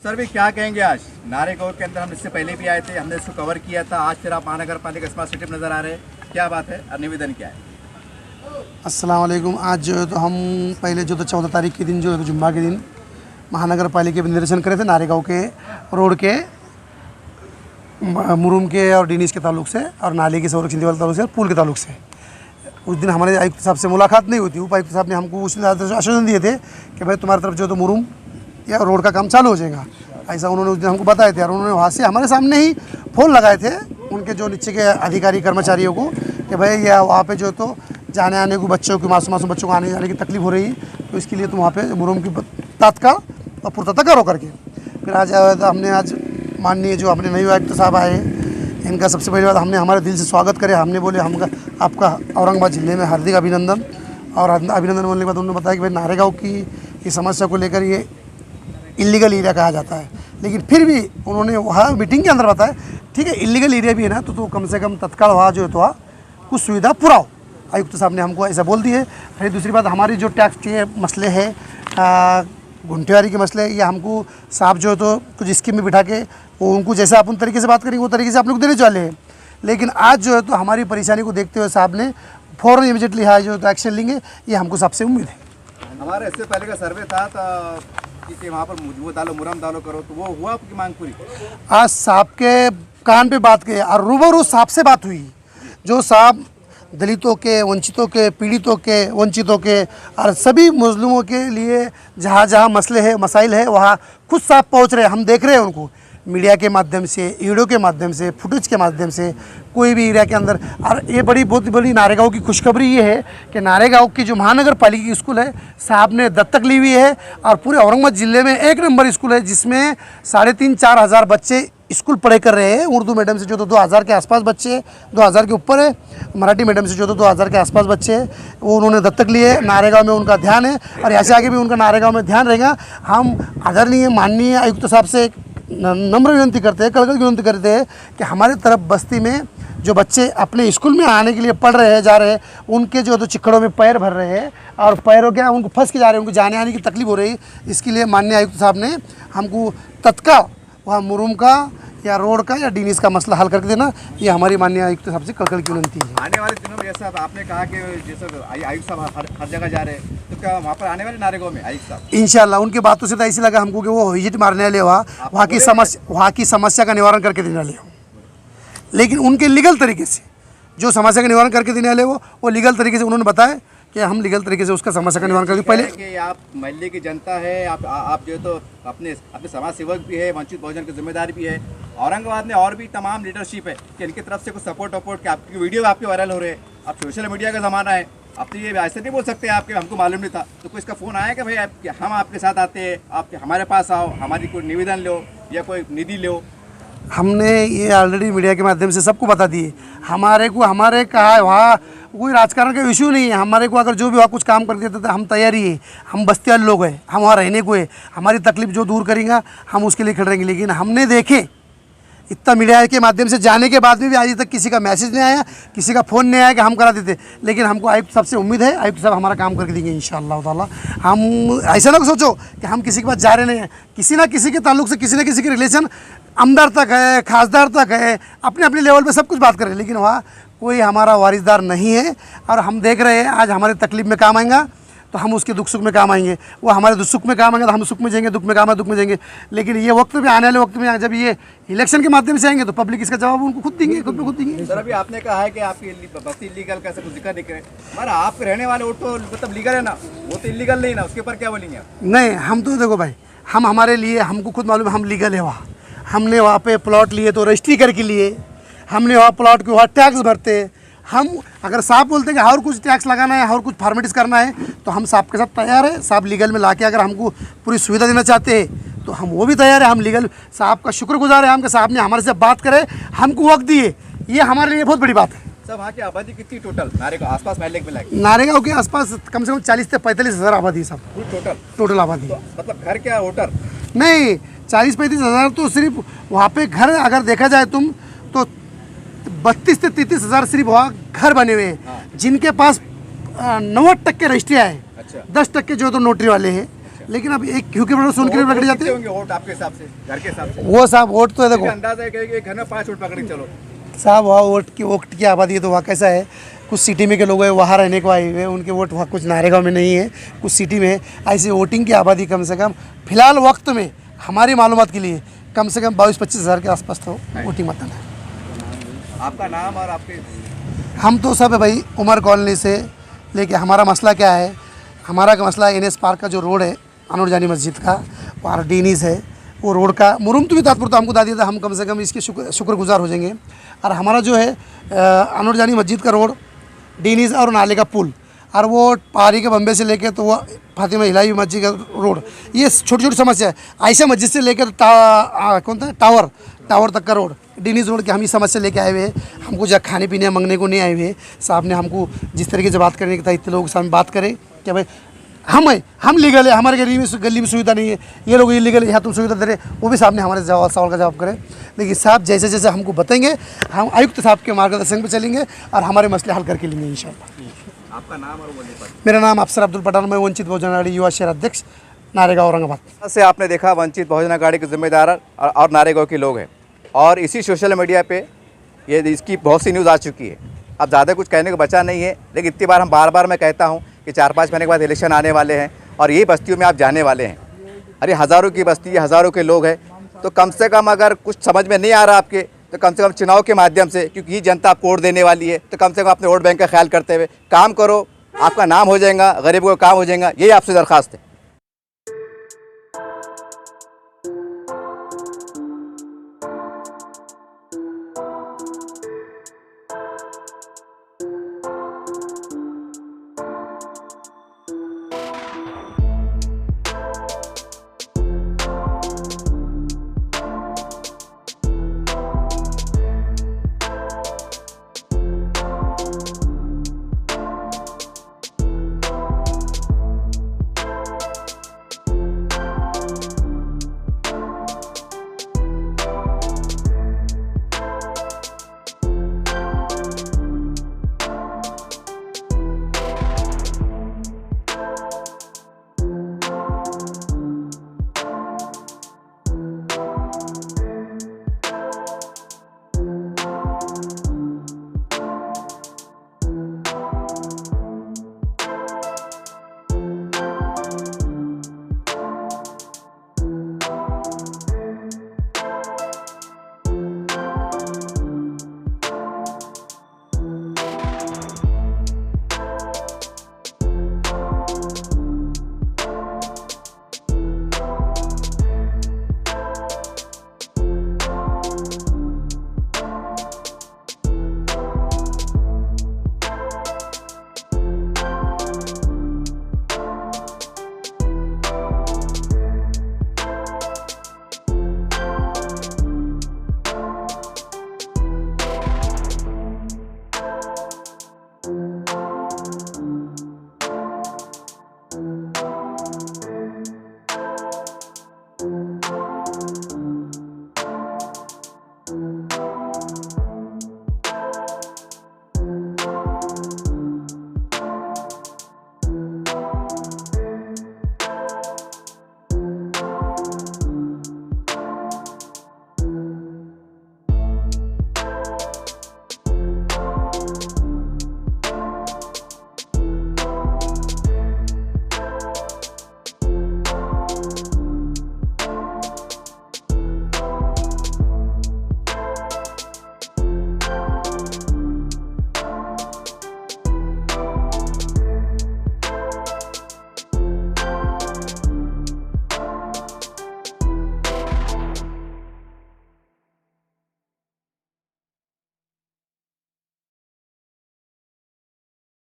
Sir भी क्या कहेंगे आज नारेगांव के अंदर हम इससे पहले भी आए थे, हमने इसको कवर किया था। आज फिर आप महानगर पालिका स्मार्ट सिटी में नज़र आ रहे हैं, क्या बात है और निवेदन क्या है? अस्सलाम वालेकुम। आज जो है तो हम पहले जो तो 14 तारीख के दिन जो है तो जुम्मा के दिन महानगर पालिका में निरीक्षण करे थे नारेगांव के रोड के मुरुम के और डीनीस के ताल्लुक से और नाले के संरक्षण वाले ताल्लुक से और पुल के ताल्लुक से। उस दिन हमारे आयुक्त साहब से मुलाकात नहीं हुई थी। उपायुक्त साहब ने हमको उस आश्वासन दिए थे कि भाई तुम्हारी तरफ जो तो मुरुम या रोड का काम चालू हो जाएगा, ऐसा उन्होंने उस दिन हमको बताया थे। और उन्होंने वहाँ से हमारे सामने ही फ़ोन लगाए थे उनके जो नीचे के अधिकारी कर्मचारियों को कि भाई यह वहाँ पे जो तो जाने आने को बच्चों की मासूम बच्चों को आने जाने की तकलीफ हो रही है, तो इसके लिए तुम वहाँ पे मुरुम की तत्काल और पुरता करो करके। फिर आज हमने आज माननीय जो अपने नए आयुक्त साहब आए, इनका सबसे पहली बात हमने हमारे दिल से स्वागत करे। हमने बोले आपका औरंगाबाद ज़िले में हार्दिक अभिनंदन। और अभिनंदन बोलने के बाद उन्होंने बताया कि भाई नारेगांव की समस्या को लेकर ये इलीगल एरिया कहा जाता है, लेकिन फिर भी उन्होंने वहाँ मीटिंग के अंदर बताया ठीक है इलीगल एरिया भी है ना, तो कम से कम तत्काल वहाँ जो है तो कुछ सुविधा पूरा हो। आयुक्त साहब ने हमको ऐसा बोल दिए। फिर दूसरी बात हमारी जो टैक्स के मसले हैं, घुंटेवारी के मसले, ये हमको साहब जो है तो कुछ स्कीम में बिठा के वो उनको जैसे आप उन तरीके से बात करेंगे वो तरीके से आप लोग देने वाले हैं। लेकिन आज जो है तो हमारी परेशानी को देखते हुए साहब ने फ़ौरन इमीडिएटली हाँ जो तो एक्शन लेंगे, ये हमको सबसे उम्मीद है। हमारे इससे पहले का सर्वे था कि वहाँ पर वो डालो मुरम डालो करो, तो वो हुआ आपकी मांग पूरी? आज साहब के कान पे बात की और रूबरू साहब से बात हुई। जो साहब दलितों के, वंचितों के, पीड़ितों के, वंचितों के और सभी मजलूमों के लिए जहाँ जहाँ मसले हैं मसाइल है वहाँ खुद साहब पहुँच रहे हैं। हम देख रहे हैं उनको मीडिया के माध्यम से, वीडियो के माध्यम से, फुटेज के माध्यम से, कोई भी एरिया के अंदर। और ये बहुत बड़ी नारेगांव की खुशखबरी ये है कि नारेगांव की जो महानगर पालिका की स्कूल है साहब ने दत्तक ली हुई है और पूरे औरंगाबाद ज़िले में 1 नंबर स्कूल है, जिसमें 3,500-4 हज़ार बच्चे स्कूल पढ़ाई कर रहे हैं। उर्दू मीडियम से जो तो 2,000 के आसपास बच्चे, 2,000 के ऊपर है। मराठी मीडियम से जो तो 2,000 के आसपास बच्चे हैं, वो उन्होंने दत्तक लिए। नारेगांव में उनका ध्यान है और ऐसे आगे भी उनका नारेगांव में ध्यान रहेगा। हम आदरणीय माननीय आयुक्त साहब से नम्र विनती करते हैं, कलकल विनती करते हैं कि हमारे तरफ बस्ती में जो बच्चे अपने स्कूल में आने के लिए पढ़ रहे हैं, जा रहे हैं, उनके जो तो चिक्कड़ों में पैर भर रहे हैं और पैरों के उनको फंस के जा रहे हैं, उनको जाने आने की तकलीफ हो रही है। इसके लिए माननीय आयुक्त साहब ने हमको तत्काल वहाँ मुरुम का या रोड का या डीनीस का मसला हल करके देना, ये हमारी माननीय आयुक्त साहब से कलकल की विनती है। आने वाले दिनों में जैसा आपने कहा कि जैसे आयुक्त साहब हर जगह जा रहे हैं, तो क्या वहाँ पर आने वाले नारेगांव में आयुक्त साहब? इंशाल्लाह उनकी बातों से तो ऐसी लगा हमको कि वो विजिट मारने वाले वहाँ की समस्या का निवारण करके देने वाले हो, लेकिन उनके लीगल तरीके से जो समस्या का निवारण करके देने वाले वो लीगल तरीके से उन्होंने बताया कि हम लीगल तरीके से उसका समस्या का निवारण करेंगे। पहले कि आप महल्ले की जनता है, आप जो है तो अपने समाज सेवक भी है, वंचित बहुजन के जिम्मेदार भी है। औरंगाबाद में और भी तमाम लीडरशिप है कि इनकी तरफ से कुछ सपोर्ट वपोर्ट कि आपकी वीडियो आपके वायरल हो रहे हैं। अब सोशल मीडिया का ज़माना है, अब तो ये ऐसे नहीं बोल सकते आपके हमको मालूम नहीं था। तो कोई इसका फ़ोन आया कि भाई हम आपके साथ आते हैं, आप हमारे पास आओ, हमारी कोई निवेदन लो या कोई निधि लो? हमने ये ऑलरेडी मीडिया के माध्यम से सबको बता दिए। हमारे कहा है वहाँ कोई राजकारण का इशू नहीं है। हमारे को अगर जो भी वहाँ कुछ काम कर देते तो हम तैयारी है। हम बस्ती वाले लोग हैं, हम वहाँ रहने को है। हमारी तकलीफ जो दूर करेंगे हम उसके लिए खड़े रहेंगे। लेकिन हमने देखे इतना मीडिया के माध्यम से जाने के बाद में भी आज तक किसी का मैसेज नहीं आया, किसी का फ़ोन नहीं आया कि हम करा देते। लेकिन हमको आयुक्त साहब से उम्मीद है, आयुक्त साहब हमारा काम करके देंगे इंशाअल्लाह ताला। हम ऐसा ना सोचो कि हम किसी के पास जा रहे नहीं हैं। किसी ना किसी के ताल्लुक से किसी न किसी के रिलेशन आमदार तक है, खासदार तक है, अपने अपने लेवल पे सब कुछ बात कर रहे हैं। लेकिन वहाँ कोई हमारा वारिसदार नहीं है और हम देख रहे हैं आज हमारे तकलीफ में काम आएगा तो हम उसके दुख सुख में काम आएंगे, वो हमारे सुख में काम आएंगे तो हम सुख में जाएंगे, दुख में काम है दुख में जाएंगे। लेकिन ये वक्त में आने वाले वक्त में जब ये इलेक्शन के माध्यम से आएंगे तो पब्लिक इसका जवाब उनको खुद देंगे, खुद देंगे। सर अभी आपने कहा है कि आपकी बस्ती इलीगल का कुछ जिक्र नहीं करें, मगर आपके रहने वाले वोट तो मतलब लीगल है ना, वो तो इलीगल नहीं ना, उसके ऊपर क्या बोलेंगे आप? नहीं, हम तो देखो भाई, हम हमारे लिए हमको खुद मालूम है हम लीगल है। वहाँ हमने वहाँ पे प्लॉट लिए तो रजिस्ट्री करके लिए, हमने वहाँ प्लॉट के वहाँ टैक्स भरते। हम अगर साहब बोलते हैं कि और कुछ टैक्स लगाना है और कुछ फॉर्मेलिटीज़ करना है तो हम साहब के साथ तैयार है। साहब लीगल में लाके अगर हमको पूरी सुविधा देना चाहते हैं तो हम वो भी तैयार है। हम लीगल साहब का शुक्रगुजार है, हम कि साहब ने हमारे से बात करे, हमको वक्त दिए, ये हमारे लिए बहुत बड़ी बात है। सर वहाँ की आबादी कितनी टोटल नारेगांव आसपास महल्ले में लगी? नारेगांव के आसपास कम से कम 40 से 45 हज़ार आबादी सब टोटल आबादी। तो मतलब घर क्या वोटर नहीं, 40-35 हज़ार तो सिर्फ वहाँ पे घर अगर देखा जाए तुम तो 32 से 33 हज़ार सिर्फ वहाँ घर बने हुए हैं, जिनके पास 90% रजिस्ट्रियाँ हैं। 10% जो तो नोटरी वाले हैं। लेकिन अब एक क्योंकि सुन के पकड़े जाते कितने हैं। होंगे वोट आपके हिसाब से, घर के हिसाब से? वो साहब वोट तो है, देखो अंदाजा है कि एक घर में 5 वोट पकड़ के चलो। साहब वहाँ वोट की आबादी है तो वहाँ कैसा है, कुछ सिटी में के लोग हैं वहाँ रहने को आए हुए हैं, उनके वोट वहाँ कुछ नारेगांव में नहीं है, कुछ सिटी में है। ऐसी वोटिंग की आबादी कम से कम फिलहाल वक्त में हमारी मालूमात के लिए कम से कम 22-25 हज़ार के आसपास तो वोटिंग मतदान है। आपका नाम और आपके? हम तो सब है भाई उमर कॉलोनी से लेके, हमारा मसला क्या है, हमारा का मसला NS पार्क का जो रोड है अनूर जानी मस्जिद का, और डीनीज़ है, वो रोड का मुरुम तो भी तात्पर्य हमको बता दिया था, हम कम से कम इसके शुक्रगुजार हो जाएंगे। और हमारा जो है अनूर जानी मस्जिद का रोड, डीनीज़ और नाले का पुल, और वो पहाड़ी के बम्बे से लेकर तो वो फातिमा इलाही मस्जिद का रोड, ये छोटी छोटी समस्या है। आयशा मस्जिद से लेकर कौन था टावर तक का रोड, डीनीज़ रोड की हम ये समस्या लेके आए हुए हैं। हमको जब खाने पीने मांगने को नहीं आए हुए, साहब ने हमको जिस तरीके से बात करने की था, इतने लोगों के सामने बात करें कि भाई हम लीगल है, हमारे गली में सुविधा नहीं है, ये लोग इलीगल है, यहाँ तुम सुविधा दे रहे, वो भी साहब ने हमारे सवाल का जवाब करे। लेकिन साहब जैसे जैसे हमको बताएंगे, हम आयुक्त साहब के मार्गदर्शन पर चलेंगे और हमारे मसले हल करके लेंगे इंशाल्लाह। आपका नाम और बोलिए पर? मेरा नाम अफसर अब्दुल पठान, मैं वंचित बहुजन अघाड़ी युवा शहर अध्यक्ष नारेगांव औरंगाबाद से। आपने देखा वंचित बहुजन अघाड़ी के जिम्मेदार और नारेगांव के लोग हैं, और इसी सोशल मीडिया पे ये इसकी बहुत सी न्यूज़ आ चुकी है। अब ज़्यादा कुछ कहने को बचा नहीं है, लेकिन इतनी बार बार बार मैं कहता हूँ कि 4-5 महीने के बाद इलेक्शन आने वाले हैं और यही बस्तियों में आप जाने वाले हैं। अरे हज़ारों की बस्ती है, हज़ारों के लोग हैं, तो कम से कम अगर कुछ समझ में नहीं आ रहा आपके, तो कम से कम चुनाव के माध्यम से, क्योंकि ये जनता आपको वोट देने वाली है, तो कम से कम अपने वोट बैंक का ख्याल करते हुए काम करो, आपका नाम हो जाएगा, गरीबों का काम हो जाएगा, यही आपसे दरख्वास्त है।